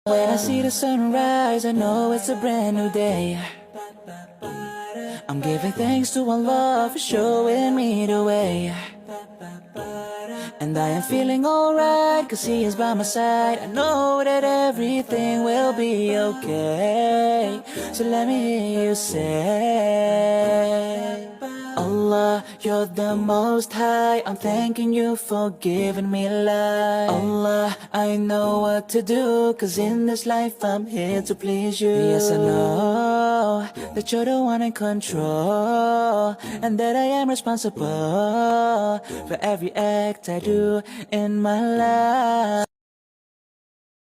When I see the sunrise, I know it's a brand new day. I'm giving thanks to Allah for showing me the way. And I am feeling alright, cause He is by my side. I know that everything will be okay. So let me hear you say, Allah, you're the most high. I'm thanking you for giving me life. Allah, I know what to do, cause in this life I'm here to please you. Yes, I know that you're the one in control, and that I am responsible for every act I do in my life.